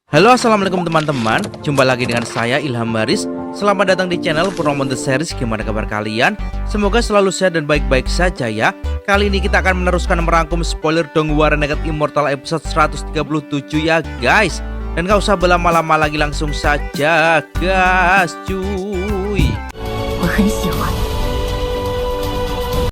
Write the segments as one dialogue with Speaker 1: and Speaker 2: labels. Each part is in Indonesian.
Speaker 1: Halo, assalamualaikum teman-teman. Jumpa lagi dengan saya Ilham Baris. Selamat datang di channel Purnomo The Series. Gimana kabar kalian? Semoga selalu sehat dan baik-baik saja ya. Kali ini kita akan meneruskan merangkum spoiler Dongwar Renegade Immortal episode 137 ya guys. Dan gak usah berlama-lama lagi, langsung saja gas cuy.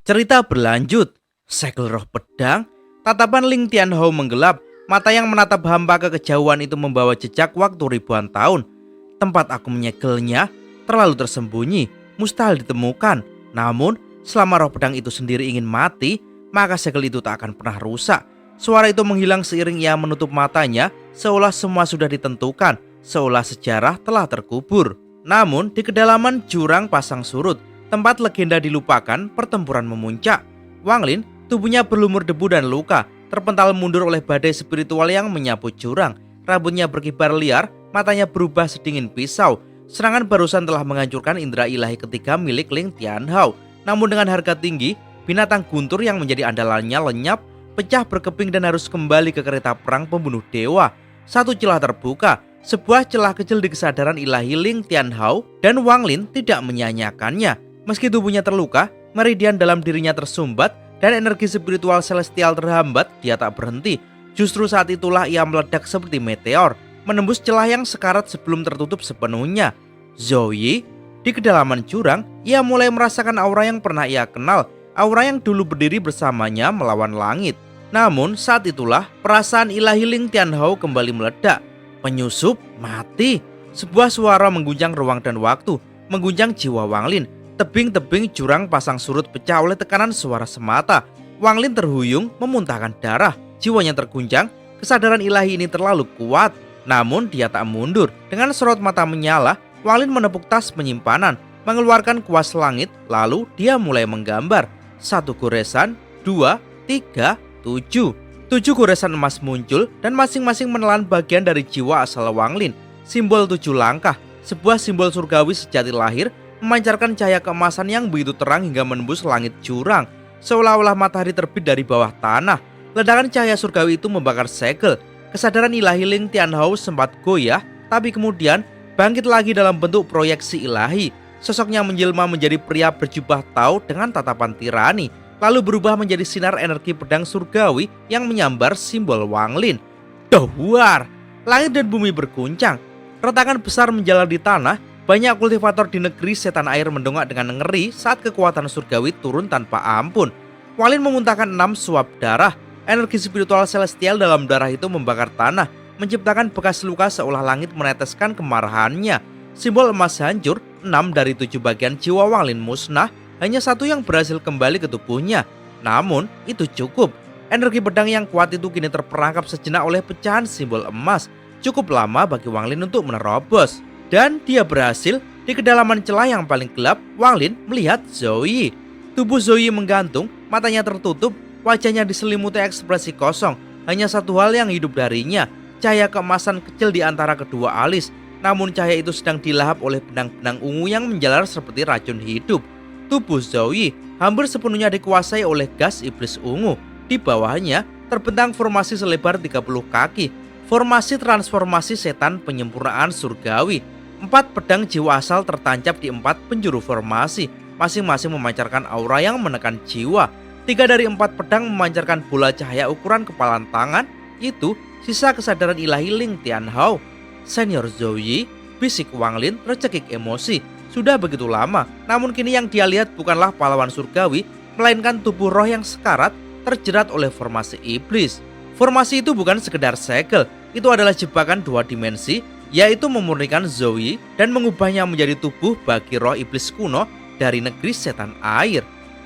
Speaker 1: Cerita berlanjut. Segel roh pedang. Tatapan Ling Tianhao menggelap. Mata yang menatap hampa ke kejauhan itu membawa jejak waktu ribuan tahun. Tempat aku menyegelnya terlalu tersembunyi, mustahil ditemukan. Namun, selama roh pedang itu sendiri ingin mati, maka segel itu tak akan pernah rusak. Suara itu menghilang seiring ia menutup matanya, seolah semua sudah ditentukan, seolah sejarah telah terkubur. Namun, di kedalaman jurang pasang surut, tempat legenda dilupakan, pertempuran memuncak. Wang Lin, tubuhnya berlumur debu dan luka, terpental mundur oleh badai spiritual yang menyapu jurang. Rambutnya berkibar liar, matanya berubah sedingin pisau. Serangan barusan telah menghancurkan indera ilahi ketiga milik Ling Tianhao. Namun dengan harga tinggi, binatang guntur yang menjadi andalannya lenyap, pecah berkeping dan harus kembali ke kereta perang pembunuh dewa. Satu celah terbuka, sebuah celah kecil di kesadaran ilahi Ling Tianhao, dan Wang Lin tidak menyanyiakannya. Meski tubuhnya terluka, meridian dalam dirinya tersumbat, dan energi spiritual celestial terhambat, dia tak berhenti. Justru saat itulah ia meledak seperti meteor, menembus celah yang sekarat sebelum tertutup sepenuhnya. Zoe, di kedalaman jurang, ia mulai merasakan aura yang pernah ia kenal, aura yang dulu berdiri bersamanya melawan langit. Namun saat itulah perasaan ilahi Ling Tianhao kembali meledak. Penyusup, mati. Sebuah suara mengguncang ruang dan waktu, mengguncang jiwa Wang Lin. Tebing-tebing jurang pasang surut pecah oleh tekanan suara semata. Wang Lin terhuyung, memuntahkan darah. Jiwanya terguncang, kesadaran ilahi ini terlalu kuat. Namun dia tak mundur. Dengan sorot mata menyala, Wang Lin menepuk tas penyimpanan, mengeluarkan kuas langit, lalu dia mulai menggambar. 1 goresan, 2, 3, 7. 7 goresan emas muncul dan masing-masing menelan bagian dari jiwa asal Wang Lin. Simbol 7 langkah, sebuah simbol surgawi sejati lahir, memancarkan cahaya keemasan yang begitu terang hingga menembus langit jurang, seolah-olah matahari terbit dari bawah tanah. Ledakan cahaya surgawi itu membakar segel. Kesadaran ilahi Ling Tianhao sempat goyah, tapi kemudian bangkit lagi dalam bentuk proyeksi ilahi. Sosoknya menjelma menjadi pria berjubah tau dengan tatapan tirani, lalu berubah menjadi sinar energi pedang surgawi yang menyambar simbol Wang Lin. Dawar! Langit dan bumi berguncang. Retakan besar menjalar di tanah. Banyak kultivator di negeri setan air mendongak dengan ngeri saat kekuatan surgawi turun tanpa ampun. Wang Lin memuntahkan 6 suap darah. Energi spiritual celestial dalam darah itu membakar tanah, menciptakan bekas luka seolah langit meneteskan kemarahannya. Simbol emas hancur, 6 dari 7 bagian jiwa Wang Lin musnah, hanya 1 yang berhasil kembali ke tubuhnya. Namun itu cukup. Energi pedang yang kuat itu kini terperangkap sejenak oleh pecahan simbol emas. Cukup lama bagi Wang Lin untuk menerobos. Dan dia berhasil. Di kedalaman celah yang paling gelap, Wang Lin melihat Zoe. Tubuh Zoe menggantung, matanya tertutup, wajahnya diselimuti ekspresi kosong. Hanya satu hal yang hidup darinya, cahaya keemasan kecil di antara kedua alis. Namun cahaya itu sedang dilahap oleh benang-benang ungu yang menjalar seperti racun hidup. Tubuh Zoe hampir sepenuhnya dikuasai oleh gas iblis ungu. Di bawahnya terbentang formasi selebar 30 kaki, formasi transformasi setan penyempurnaan surgawi. 4 pedang jiwa asal tertancap di 4 penjuru formasi, masing-masing memancarkan aura yang menekan jiwa. 3 dari 4 pedang memancarkan bola cahaya ukuran kepalan tangan, itu sisa kesadaran ilahi Ling Tianhao. Senior Zoe, bisik Wang Lin tercekik emosi. Sudah begitu lama, namun kini yang dia lihat bukanlah pahlawan surgawi, melainkan tubuh roh yang sekarat terjerat oleh formasi iblis. Formasi itu bukan sekedar segel, itu adalah jebakan 2 dimensi, yaitu memurnikan Zoe dan mengubahnya menjadi tubuh bagi roh iblis kuno dari negeri setan air.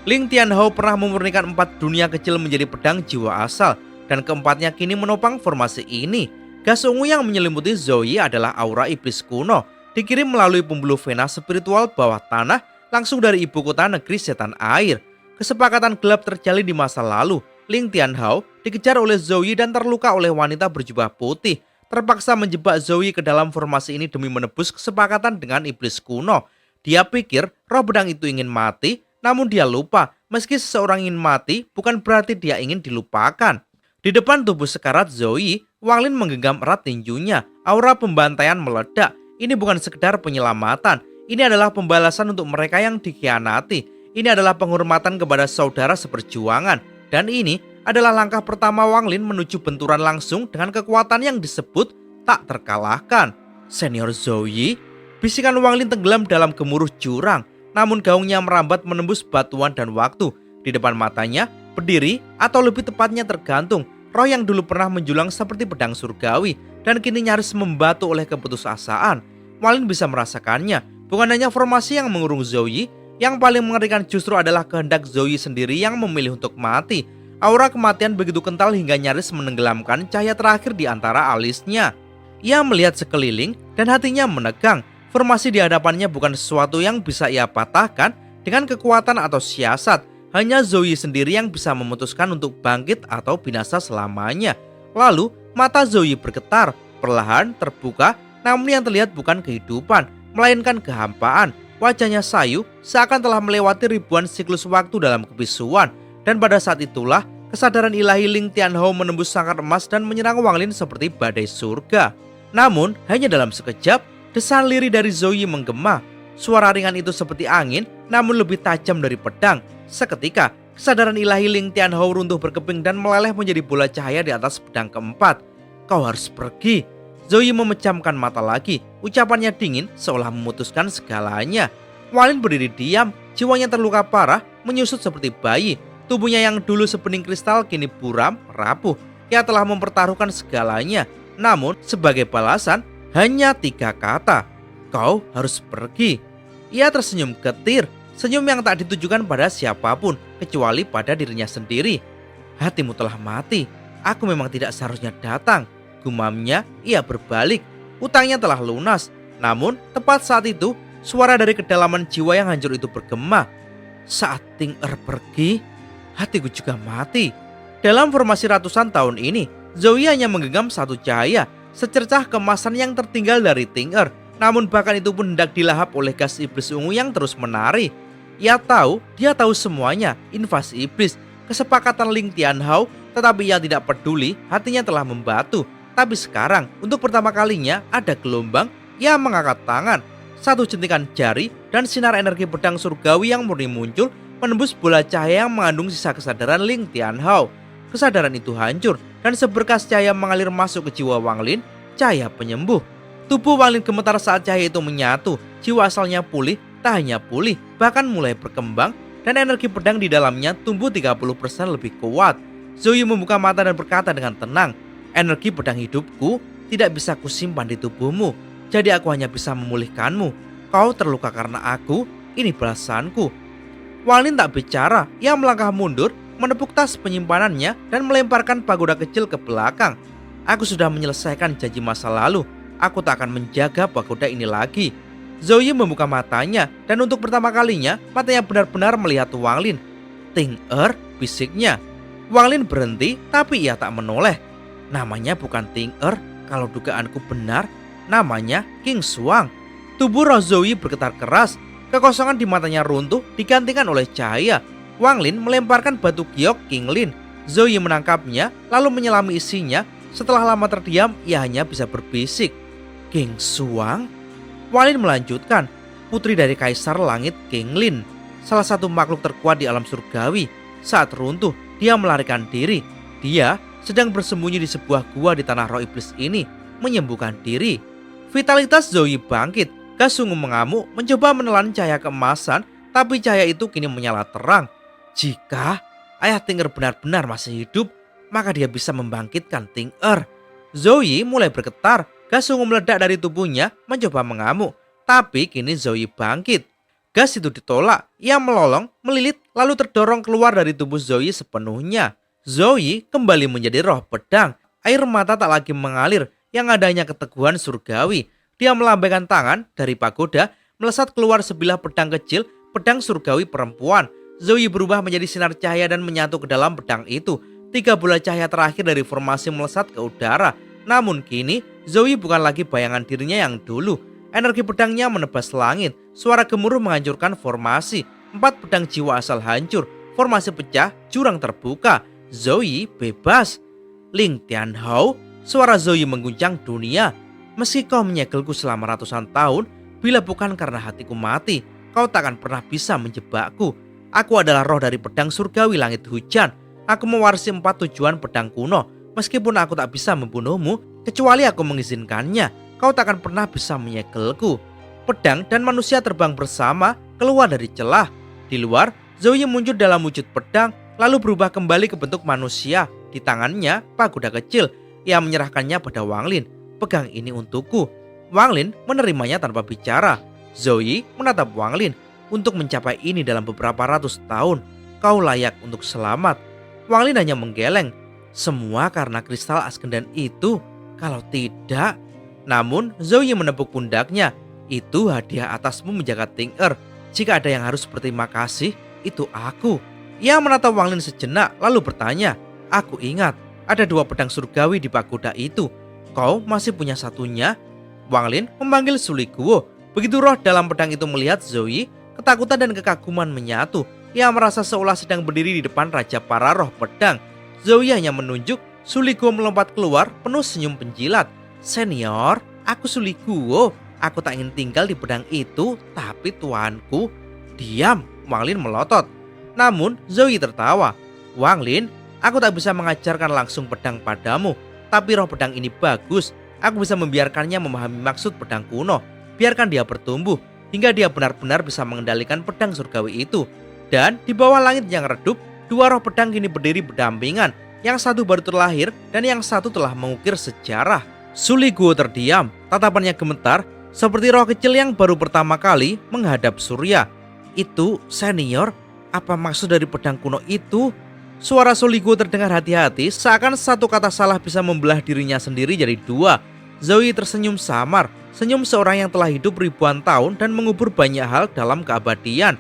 Speaker 1: Ling Tianhao pernah memurnikan 4 dunia kecil menjadi pedang jiwa asal, dan keempatnya kini menopang formasi ini. Gas ungu yang menyelimuti Zoe adalah aura iblis kuno, dikirim melalui pembuluh vena spiritual bawah tanah langsung dari ibu kota negeri setan air. Kesepakatan gelap terjalin di masa lalu. Ling Tianhao dikejar oleh Zoe dan terluka oleh wanita berjubah putih, terpaksa menjebak Zoe ke dalam formasi ini demi menebus kesepakatan dengan iblis kuno. Dia pikir roh pedang itu ingin mati, namun dia lupa meski seseorang ingin mati bukan berarti dia ingin dilupakan. Di depan tubuh sekarat Zoe, Wang Lin menggenggam erat tinjunya. Aura pembantaian meledak. Ini bukan sekedar penyelamatan. Ini adalah pembalasan untuk mereka yang dikhianati. Ini adalah penghormatan kepada saudara seperjuangan. Dan ini adalah langkah pertama Wang Lin menuju benturan langsung dengan kekuatan yang disebut tak terkalahkan. Senior Zhou Yi, bisikan Wang Lin tenggelam dalam gemuruh jurang. Namun gaungnya merambat menembus batuan dan waktu. Di depan matanya berdiri, atau lebih tepatnya tergantung, roh yang dulu pernah menjulang seperti pedang surgawi dan kini nyaris membatu oleh keputusasaan. Wang Lin bisa merasakannya. Bukan hanya formasi yang mengurung Zhou Yi, yang paling mengerikan justru adalah kehendak Zhou Yi sendiri yang memilih untuk mati. Aura kematian begitu kental hingga nyaris menenggelamkan cahaya terakhir di antara alisnya. Ia melihat sekeliling dan hatinya menegang. Formasi di hadapannya bukan sesuatu yang bisa ia patahkan dengan kekuatan atau siasat. Hanya Zhou Yi sendiri yang bisa memutuskan untuk bangkit atau binasa selamanya. Lalu mata Zhou Yi bergetar, perlahan terbuka, namun yang terlihat bukan kehidupan, melainkan kehampaan. Wajahnya sayu, seakan telah melewati ribuan siklus waktu dalam kebisuan. Dan pada saat itulah kesadaran ilahi Ling Tianhou menembus sangkar emas dan menyerang Wang Lin seperti badai surga. Namun hanya dalam sekejap, desahan lirih dari Zhou Yi menggema. Suara ringan itu seperti angin, namun lebih tajam dari pedang. Seketika, kesadaran ilahi Ling Tianhou runtuh berkeping dan meleleh menjadi bola cahaya di atas pedang keempat. Kau harus pergi. Zhou Yi memejamkan mata lagi. Ucapannya dingin, seolah memutuskan segalanya. Wang Lin berdiri diam, jiwanya terluka parah, menyusut seperti bayi. Tubuhnya yang dulu sebening kristal kini buram, rapuh. Ia telah mempertaruhkan segalanya. Namun, sebagai balasan, hanya 3 kata. Kau harus pergi. Ia tersenyum getir, senyum yang tak ditujukan pada siapapun, kecuali pada dirinya sendiri. Hatimu telah mati. Aku memang tidak seharusnya datang. Gumamnya, ia berbalik. Utangnya telah lunas. Namun, tepat saat itu, suara dari kedalaman jiwa yang hancur itu bergema. Saat Ting Er pergi, hatiku juga mati. Dalam formasi ratusan tahun ini, Zhou Yi hanya menggenggam satu cahaya, secercah kemasan yang tertinggal dari Ting Er. Namun bahkan itu pun hendak dilahap oleh gas iblis ungu yang terus menari. Dia tahu semuanya, invasi iblis, kesepakatan Ling Tianhou, tetapi ia tidak peduli, hatinya telah membatu. Tapi sekarang, untuk pertama kalinya ada gelombang, ia mengangkat tangan. Satu jentikan jari dan sinar energi pedang surgawi yang murni muncul, menembus bola cahaya yang mengandung sisa kesadaran Ling Tianhou. Kesadaran itu hancur dan seberkas cahaya mengalir masuk ke jiwa Wang Lin, cahaya penyembuh. Tubuh Wang Lin gemetar saat cahaya itu menyatu. Jiwa asalnya pulih, tak hanya pulih, bahkan mulai berkembang, dan energi pedang di dalamnya tumbuh 30% lebih kuat. Zhou Yi membuka mata dan berkata dengan tenang, energi pedang hidupku tidak bisa kusimpan di tubuhmu, jadi aku hanya bisa memulihkanmu. Kau terluka karena aku, ini balasanku. Wang Lin tak bicara, ia melangkah mundur, menepuk tas penyimpanannya dan melemparkan pagoda kecil ke belakang. Aku sudah menyelesaikan janji masa lalu. Aku tak akan menjaga pagoda ini lagi. Zhou Yi membuka matanya dan untuk pertama kalinya matanya benar-benar melihat Wang Lin. Ting Er, bisiknya. Wang Lin berhenti tapi ia tak menoleh. Namanya bukan Ting Er, kalau dugaanku benar, namanya King Shuang. Tubuh roh Zhou Yi bergetar keras. Kekosongan di matanya runtuh digantikan oleh cahaya. Wang Lin melemparkan batu giok King Lin. Zhou Yi menangkapnya lalu menyelami isinya. Setelah lama terdiam, ia hanya bisa berbisik. King Shuang? Wang Lin melanjutkan, putri dari Kaisar Langit King Lin, salah satu makhluk terkuat di alam surgawi. Saat runtuh, dia melarikan diri. Dia sedang bersembunyi di sebuah gua di tanah roh iblis ini, menyembuhkan diri. Vitalitas Zhou Yi bangkit. Gas sungguh mengamuk, mencoba menelan cahaya keemasan, tapi cahaya itu kini menyala terang. Jika ayah Ting Er benar-benar masih hidup, maka dia bisa membangkitkan Ting Er. Zhou Yi mulai bergetar. Gas sungguh meledak dari tubuhnya, mencoba mengamuk. Tapi kini Zhou Yi bangkit. Gas itu ditolak. Ia melolong, melilit, lalu terdorong keluar dari tubuh Zhou Yi sepenuhnya. Zhou Yi kembali menjadi roh pedang. Air mata tak lagi mengalir, yang adanya keteguhan surgawi. Dia melambaikan tangan dari pagoda, melesat keluar sebilah pedang kecil, pedang surgawi perempuan. Zhou Yi berubah menjadi sinar cahaya dan menyatu ke dalam pedang itu. 3 bola cahaya terakhir dari formasi melesat ke udara. Namun kini Zhou Yi bukan lagi bayangan dirinya yang dulu. Energi pedangnya menebas langit. Suara gemuruh menghancurkan formasi. 4 pedang jiwa asal hancur. Formasi pecah, jurang terbuka. Zhou Yi bebas. Ling Tianhou, Suara Zoe mengguncang dunia. Meski kau menyegelku selama ratusan tahun, bila bukan karena hatiku mati, kau takkan pernah bisa menjebakku. Aku adalah roh dari pedang surgawi langit hujan. Aku mewarisi 4 tujuan pedang kuno. Meskipun aku tak bisa membunuhmu, kecuali aku mengizinkannya, kau takkan pernah bisa menyegelku. Pedang dan manusia terbang bersama keluar dari celah. Di luar, Zoe muncul dalam wujud pedang, lalu berubah kembali ke bentuk manusia. Di tangannya, pagoda kecil. Ia menyerahkannya pada Wang Lin. Pegang ini untukku. Wang Lin menerimanya tanpa bicara. Zoe menatap Wang Lin. Untuk mencapai ini dalam beberapa ratus tahun, kau layak untuk selamat. Wang Lin hanya menggeleng. Semua karena kristal Ascendan itu. Kalau tidak... Namun Zoe menepuk pundaknya. Itu hadiah atasmu menjaga Ting-Er. Jika ada yang harus berterima kasih, itu aku. Ia menatap Wang Lin sejenak lalu bertanya, aku ingat ada 2 pedang surgawi di pagoda itu. Kau masih punya satunya? Wang Lin memanggil Suli Guo. Begitu roh dalam pedang itu melihat Zoe, ketakutan dan kekaguman menyatu. Ia merasa seolah sedang berdiri di depan raja para roh pedang. Zoe hanya menunjuk. Suli Guo melompat keluar penuh senyum penjilat. Senior, aku Suli Guo. Aku tak ingin tinggal di pedang itu, tapi tuanku. Diam, Wang Lin melotot. Namun Zoe tertawa. Wang Lin, aku tak bisa mengajarkan langsung pedang padamu, tapi roh pedang ini bagus. Aku bisa membiarkannya memahami maksud pedang kuno. Biarkan dia bertumbuh hingga dia benar-benar bisa mengendalikan pedang surgawi itu. Dan di bawah langit yang redup, 2 roh pedang kini berdiri berdampingan. Yang satu baru terlahir dan yang satu telah mengukir sejarah. Suli Guo terdiam, tatapannya gemetar seperti roh kecil yang baru pertama kali menghadap surya. Itu senior, apa maksud dari pedang kuno itu? Suara Suli Guo terdengar hati-hati, seakan satu kata salah bisa membelah dirinya sendiri jadi 2. Zoe tersenyum samar, senyum seorang yang telah hidup ribuan tahun dan mengubur banyak hal dalam keabadian.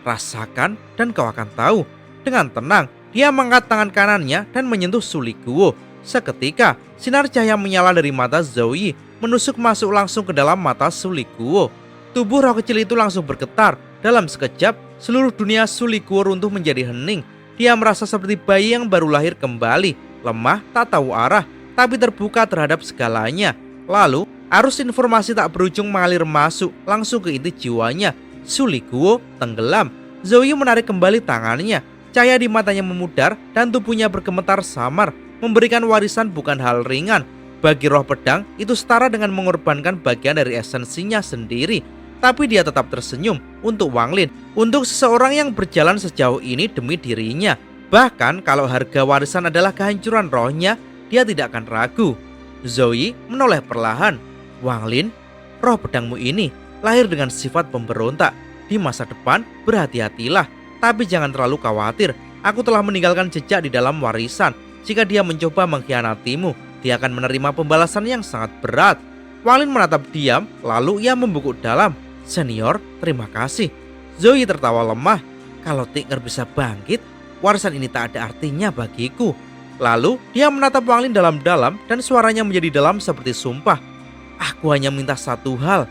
Speaker 1: Rasakan dan kau akan tahu. Dengan tenang, dia mengangkat tangan kanannya dan menyentuh Suli Guo. Seketika, sinar cahaya menyala dari mata Zoe, menusuk masuk langsung ke dalam mata Suli Guo. Tubuh roh kecil itu langsung bergetar. Dalam sekejap, seluruh dunia Suli Guo runtuh menjadi hening. Dia merasa seperti bayi yang baru lahir kembali, lemah, tak tahu arah, tapi terbuka terhadap segalanya. Lalu, arus informasi tak berujung mengalir masuk langsung ke inti jiwanya. Suli Guo tenggelam. Zoe menarik kembali tangannya. Cahaya di matanya memudar dan tubuhnya bergemetar samar, memberikan warisan bukan hal ringan. Bagi roh pedang, itu setara dengan mengorbankan bagian dari esensinya sendiri. Tapi dia tetap tersenyum untuk Wang Lin, untuk seseorang yang berjalan sejauh ini demi dirinya. Bahkan kalau harga warisan adalah kehancuran rohnya, dia tidak akan ragu. Zoe menoleh perlahan. Wang Lin, roh pedangmu ini lahir dengan sifat pemberontak. Di masa depan berhati-hatilah, tapi jangan terlalu khawatir. Aku telah meninggalkan jejak di dalam warisan. Jika dia mencoba mengkhianatimu, dia akan menerima pembalasan yang sangat berat. Wang Lin menatap diam, lalu ia membungkuk dalam. Senior, terima kasih. Zoe tertawa lemah. Kalau Ting-Er bisa bangkit, warisan ini tak ada artinya bagiku. Lalu dia menatap Wang Lin dalam-dalam dan suaranya menjadi dalam seperti sumpah. Aku hanya minta satu hal.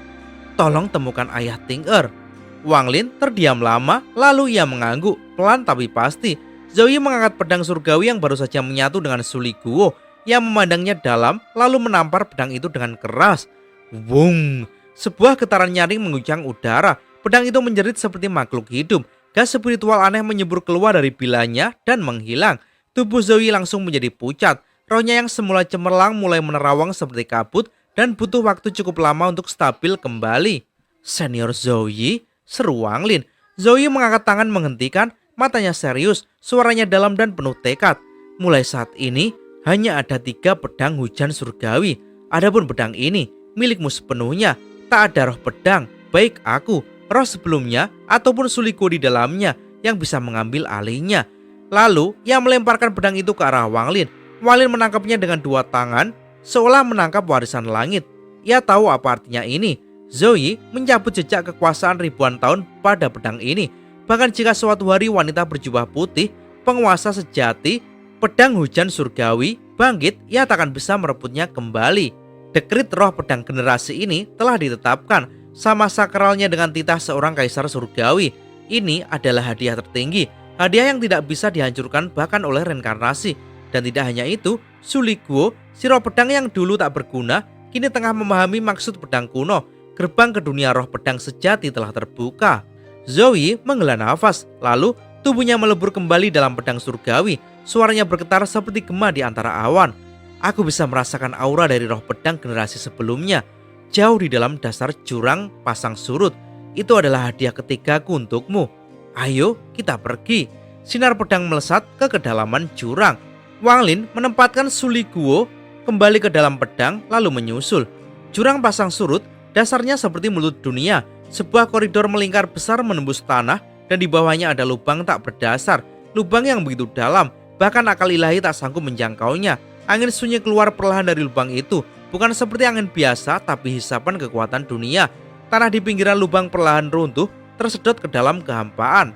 Speaker 1: Tolong temukan ayah Ting-Er. Wang Lin terdiam lama, lalu ia mengangguk, pelan tapi pasti. Zoe mengangkat pedang surgawi yang baru saja menyatu dengan Suli Guo. Ia memandangnya dalam, lalu menampar pedang itu dengan keras. Wung! Sebuah getaran nyaring mengguncang udara. Pedang itu menjerit seperti makhluk hidup. Gas spiritual aneh menyembur keluar dari bilanya dan menghilang. Tubuh Zoe langsung menjadi pucat. Rohnya yang semula cemerlang mulai menerawang seperti kabut dan butuh waktu cukup lama untuk stabil kembali. Senior Zoe, seru Wang Lin. Zoe mengangkat tangan menghentikan, matanya serius, suaranya dalam dan penuh tekad. Mulai saat ini hanya ada 3 pedang hujan surgawi. Adapun pedang ini milikmu sepenuhnya. Tak ada roh pedang, baik aku, roh sebelumnya, ataupun Suli Guo di dalamnya yang bisa mengambil alihnya. Lalu, ia melemparkan pedang itu ke arah Wang Lin. Wang Lin menangkapnya dengan 2 tangan, seolah menangkap warisan langit. Ia tahu apa artinya ini. Zoe mencabut jejak kekuasaan ribuan tahun pada pedang ini. Bahkan jika suatu hari wanita berjubah putih, penguasa sejati, pedang hujan surgawi, bangkit, ia tak akan bisa merebutnya kembali. Dekrit roh pedang generasi ini telah ditetapkan, sama sakralnya dengan titah seorang kaisar surgawi. Ini adalah hadiah tertinggi, hadiah yang tidak bisa dihancurkan bahkan oleh reinkarnasi. Dan tidak hanya itu, Suli Guo, si roh pedang yang dulu tak berguna, kini tengah memahami maksud pedang kuno. Gerbang ke dunia roh pedang sejati telah terbuka. Zoe menghela nafas, lalu tubuhnya melebur kembali dalam pedang surgawi. Suaranya bergetar seperti gema di antara awan. Aku bisa merasakan aura dari roh pedang generasi sebelumnya. Jauh di dalam dasar jurang pasang surut. Itu adalah hadiah ketigaku untukmu. Ayo kita pergi. Sinar pedang melesat ke kedalaman jurang. Wang Lin menempatkan Suli Guo kembali ke dalam pedang lalu menyusul. Jurang pasang surut dasarnya seperti mulut dunia. Sebuah koridor melingkar besar menembus tanah dan di bawahnya ada lubang tak berdasar. Lubang yang begitu dalam, bahkan akal ilahi tak sanggup menjangkaunya. Angin sunyi keluar perlahan dari lubang itu. Bukan seperti angin biasa tapi hisapan kekuatan dunia. Tanah di pinggiran lubang perlahan runtuh, tersedot ke dalam kehampaan.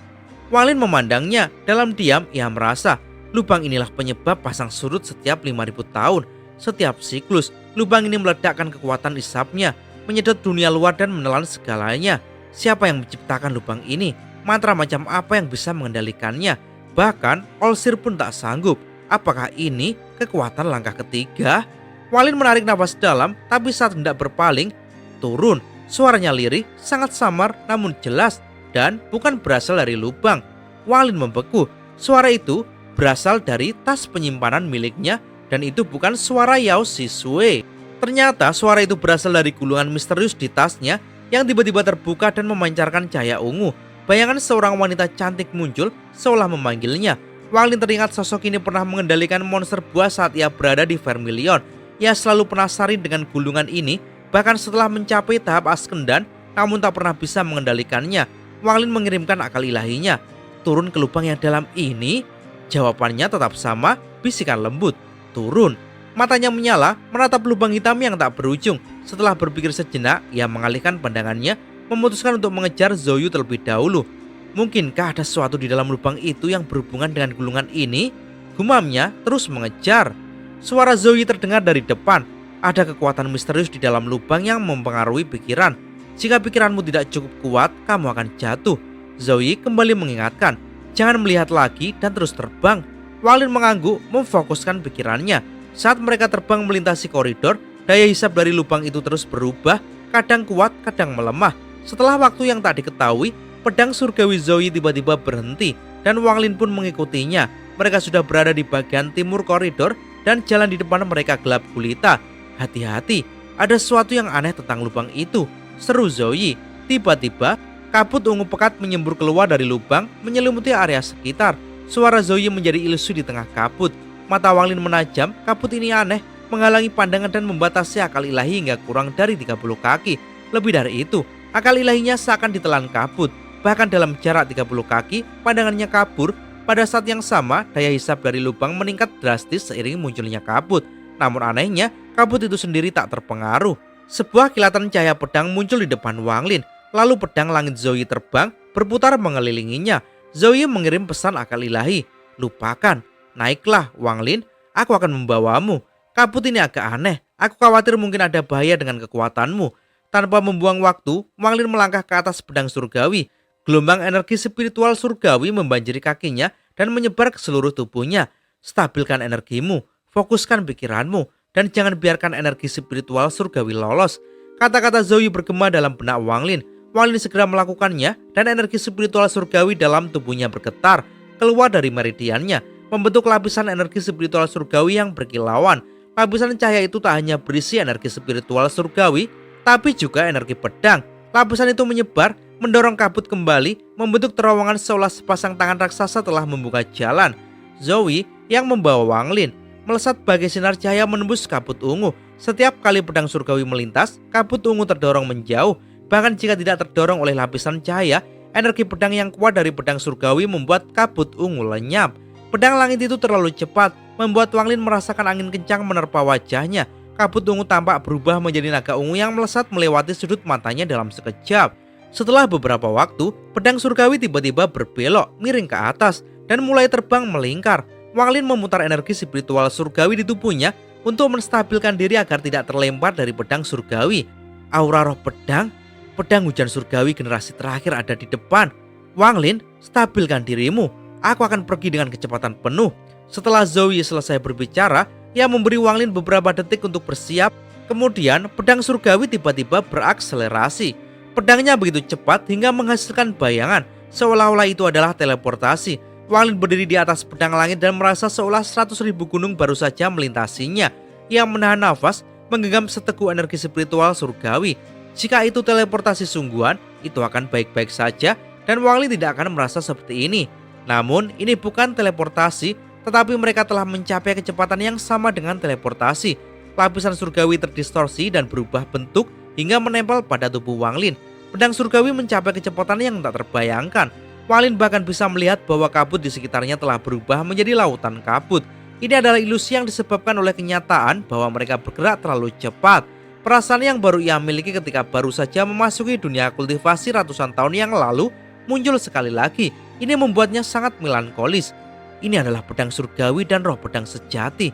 Speaker 1: Wang Lin memandangnya. Dalam diam ia merasa lubang inilah penyebab pasang surut setiap 5.000 tahun. Setiap siklus, lubang ini meledakkan kekuatan isapnya, menyedot dunia luar dan menelan segalanya. Siapa yang menciptakan lubang ini? Mantra macam apa yang bisa mengendalikannya? Bahkan Olsir pun tak sanggup. Apakah ini kekuatan langkah ketiga? Wang Lin menarik nafas dalam, tapi saat hendak berpaling, turun. Suaranya lirih, sangat samar namun jelas, dan bukan berasal dari lubang. Wang Lin membeku. Suara itu berasal dari tas penyimpanan miliknya, dan itu bukan suara Yao Sisue. Ternyata suara itu berasal dari gulungan misterius di tasnya yang tiba-tiba terbuka dan memancarkan cahaya ungu. Bayangan seorang wanita cantik muncul seolah memanggilnya. Wang Lin teringat sosok ini pernah mengendalikan monster buah saat ia berada di Vermilion. Ia selalu penasaran dengan gulungan ini, bahkan setelah mencapai tahap Askendan, namun tak pernah bisa mengendalikannya. Wang Lin mengirimkan akal ilahinya. Turun ke lubang yang dalam ini? Jawabannya tetap sama, bisikan lembut. Turun. Matanya menyala, menatap lubang hitam yang tak berujung. Setelah berpikir sejenak, ia mengalihkan pandangannya, memutuskan untuk mengejar Zhou Yu terlebih dahulu. Mungkinkah ada sesuatu di dalam lubang itu yang berhubungan dengan gulungan ini? Gumamnya terus mengejar. Suara Zhou Yu terdengar dari depan. Ada kekuatan misterius di dalam lubang yang mempengaruhi pikiran. Jika pikiranmu tidak cukup kuat, kamu akan jatuh. Zhou Yu kembali mengingatkan, jangan melihat lagi dan terus terbang. Wang Lin mengangguk, memfokuskan pikirannya. Saat mereka terbang melintasi koridor, daya hisap dari lubang itu terus berubah, kadang kuat, kadang melemah. Setelah waktu yang tak diketahui, pedang surgawi Zhou Yu tiba-tiba berhenti dan Wang Lin pun mengikutinya. Mereka sudah berada di bagian timur koridor dan jalan di depan mereka gelap gulita. Hati-hati, ada sesuatu yang aneh tentang lubang itu, seru Zhou Yu. Tiba-tiba, kabut ungu pekat menyembur keluar dari lubang, menyelimuti area sekitar. Suara Zhou Yu menjadi ilusi di tengah kabut. Mata Wang Lin menajam, kabut ini aneh, menghalangi pandangan dan membatasi akal ilahi hingga kurang dari 30 kaki. Lebih dari itu, akal ilahinya seakan ditelan kabut. Bahkan dalam jarak 30 kaki, pandangannya kabur. Pada saat yang sama, daya hisap dari lubang meningkat drastis seiring munculnya kabut. Namun anehnya, kabut itu sendiri tak terpengaruh. Sebuah kilatan cahaya pedang muncul di depan Wang Lin. Lalu pedang langit Zhou Yu terbang, berputar mengelilinginya. Zhou Yu mengirim pesan akal ilahi. Lupakan, naiklah Wang Lin, aku akan membawamu. Kabut ini agak aneh, aku khawatir mungkin ada bahaya dengan kekuatanmu. Tanpa membuang waktu, Wang Lin melangkah ke atas pedang surgawi. Gelombang energi spiritual surgawi membanjiri kakinya dan menyebar ke seluruh tubuhnya. Stabilkan energimu, fokuskan pikiranmu, dan jangan biarkan energi spiritual surgawi lolos. Kata-kata Zhou Yu bergema dalam benak Wang Lin. Wang Lin segera melakukannya dan energi spiritual surgawi dalam tubuhnya bergetar, keluar dari meridiannya, membentuk lapisan energi spiritual surgawi yang berkilauan. Lapisan cahaya itu tak hanya berisi energi spiritual surgawi, tapi juga energi pedang. Lapisan itu menyebar, mendorong kabut kembali, membentuk terowongan seolah sepasang tangan raksasa telah membuka jalan. Zhou Yu yang membawa Wang Lin melesat bagai sinar cahaya menembus kabut ungu. Setiap kali pedang surgawi melintas, kabut ungu terdorong menjauh. Bahkan jika tidak terdorong oleh lapisan cahaya, energi pedang yang kuat dari pedang surgawi membuat kabut ungu lenyap. Pedang langit itu terlalu cepat, membuat Wang Lin merasakan angin kencang menerpa wajahnya. Kabut ungu tampak berubah menjadi naga ungu yang melesat melewati sudut matanya dalam sekejap. Setelah beberapa waktu, pedang surgawi tiba-tiba berbelok, miring ke atas, dan mulai terbang melingkar. Wang Lin memutar energi spiritual surgawi di tubuhnya untuk menstabilkan diri agar tidak terlempar dari pedang surgawi. Aura roh pedang, pedang hujan surgawi generasi terakhir ada di depan. Wang Lin, stabilkan dirimu. Aku akan pergi dengan kecepatan penuh. Setelah Zoe selesai berbicara, ia memberi Wang Lin beberapa detik untuk bersiap. Kemudian pedang surgawi tiba-tiba berakselerasi. Pedangnya begitu cepat hingga menghasilkan bayangan seolah-olah itu adalah teleportasi. Wang Lin berdiri di atas pedang langit dan merasa seolah 100.000 gunung baru saja melintasinya. Ia menahan nafas, menggenggam seteguk energi spiritual surgawi. Jika itu teleportasi sungguhan, itu akan baik-baik saja dan Wang Lin tidak akan merasa seperti ini. Namun ini bukan teleportasi, tetapi mereka telah mencapai kecepatan yang sama dengan teleportasi. Lapisan surgawi terdistorsi dan berubah bentuk hingga menempel pada tubuh Wang Lin. Pedang surgawi mencapai kecepatan yang tak terbayangkan. Wang Lin bahkan bisa melihat bahwa kabut di sekitarnya telah berubah menjadi lautan kabut. Ini adalah ilusi yang disebabkan oleh kenyataan bahwa mereka bergerak terlalu cepat. Perasaan yang baru ia miliki ketika baru saja memasuki dunia kultivasi ratusan tahun yang lalu muncul sekali lagi. Ini membuatnya sangat melankolis. Ini adalah pedang surgawi dan roh pedang sejati.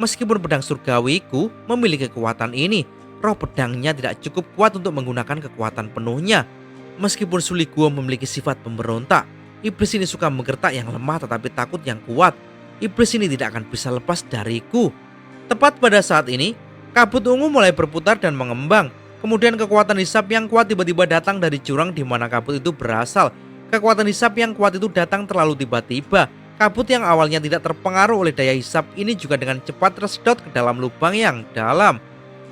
Speaker 1: Meskipun pedang surgawiku memiliki kekuatan ini, roh pedangnya tidak cukup kuat untuk menggunakan kekuatan penuhnya. Meskipun Suligua memiliki sifat pemberontak, iblis ini suka menggertak yang lemah tetapi takut yang kuat. Iblis ini tidak akan bisa lepas dariku. Tepat pada saat ini, kabut ungu mulai berputar dan mengembang. Kemudian kekuatan hisap yang kuat tiba-tiba datang dari jurang di mana kabut itu berasal. Kekuatan hisap yang kuat itu datang terlalu tiba-tiba. Kabut yang awalnya tidak terpengaruh oleh daya hisap ini juga dengan cepat tersedot ke dalam lubang yang dalam.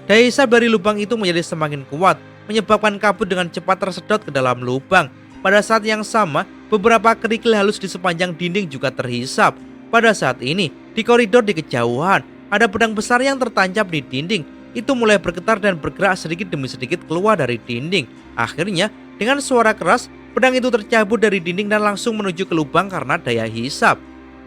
Speaker 1: Daya hisap dari lubang itu menjadi semakin kuat, menyebabkan kabut dengan cepat tersedot ke dalam lubang. Pada saat yang sama, beberapa kerikil halus di sepanjang dinding juga terhisap. Pada saat ini, di koridor di kejauhan, ada pedang besar yang tertancap di dinding. Itu mulai bergetar dan bergerak sedikit demi sedikit keluar dari dinding. Akhirnya, dengan suara keras, pedang itu tercabut dari dinding dan langsung menuju ke lubang karena daya hisap.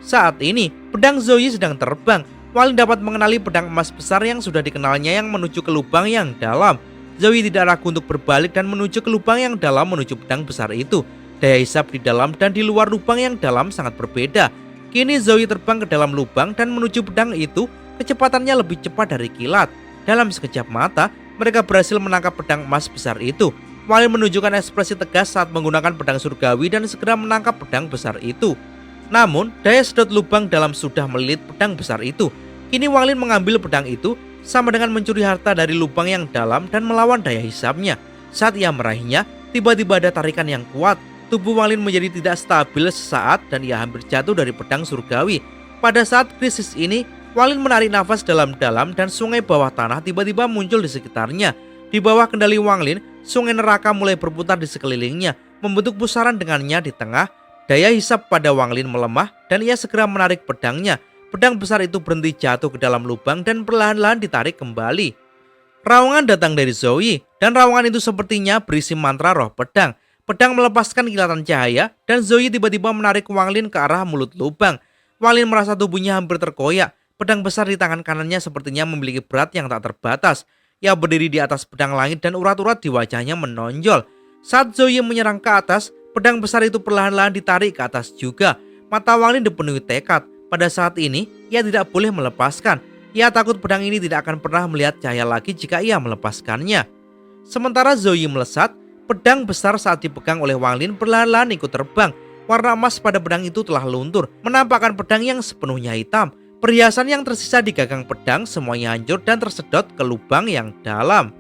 Speaker 1: Saat ini, pedang Zoe sedang terbang. Wang Lin dapat mengenali pedang emas besar yang sudah dikenalnya yang menuju ke lubang yang dalam. Zoe tidak ragu untuk berbalik dan menuju ke lubang yang dalam menuju pedang besar itu. Daya hisap di dalam dan di luar lubang yang dalam sangat berbeda. Kini Zoe terbang ke dalam lubang dan menuju pedang itu. Kecepatannya lebih cepat dari kilat. Dalam sekejap mata, mereka berhasil menangkap pedang emas besar itu. Wang Lin menunjukkan ekspresi tegas saat menggunakan pedang surgawi dan segera menangkap pedang besar itu. Namun, daya sedot lubang dalam sudah melilit pedang besar itu. Kini Wang Lin mengambil pedang itu sama dengan mencuri harta dari lubang yang dalam dan melawan daya hisapnya. Saat ia meraihnya, tiba-tiba ada tarikan yang kuat. Tubuh Wang Lin menjadi tidak stabil sesaat dan ia hampir jatuh dari pedang surgawi. Pada saat krisis ini, Wang Lin menarik nafas dalam-dalam dan sungai bawah tanah tiba-tiba muncul di sekitarnya. Di bawah kendali Wang Lin, sungai neraka mulai berputar di sekelilingnya, membentuk pusaran dengannya di tengah. Daya hisap pada Wang Lin melemah dan ia segera menarik pedangnya. Pedang besar itu berhenti jatuh ke dalam lubang dan perlahan-lahan ditarik kembali. Raungan datang dari Zoe dan raungan itu sepertinya berisi mantra roh pedang. Pedang melepaskan kilatan cahaya dan Zoe tiba-tiba menarik Wang Lin ke arah mulut lubang. Wang Lin merasa tubuhnya hampir terkoyak. Pedang besar di tangan kanannya sepertinya memiliki berat yang tak terbatas. Ia berdiri di atas pedang langit dan urat-urat di wajahnya menonjol. Saat Zoe menyerang ke atas, pedang besar itu perlahan-lahan ditarik ke atas juga. Mata Wang Lin dipenuhi tekad. Pada saat ini, ia tidak boleh melepaskan. Ia takut pedang ini tidak akan pernah melihat cahaya lagi jika ia melepaskannya. Sementara Zoe melesat, pedang besar saat dipegang oleh Wang Lin perlahan-lahan ikut terbang. Warna emas pada pedang itu telah luntur, menampakkan pedang yang sepenuhnya hitam. Perhiasan yang tersisa di gagang pedang semuanya hancur dan tersedot ke lubang yang dalam.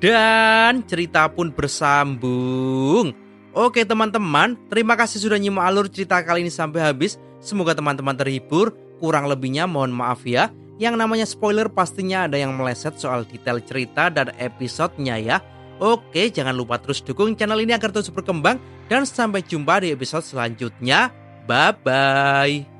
Speaker 1: Dan cerita pun bersambung. Oke teman-teman, terima kasih sudah nyimak alur cerita kali ini sampai habis. Semoga teman-teman terhibur. Kurang lebihnya mohon maaf ya. Yang namanya spoiler pastinya ada yang meleset soal detail cerita dan episodenya ya. Oke, jangan lupa terus dukung channel ini agar terus berkembang. Dan sampai jumpa di episode selanjutnya. Bye-bye.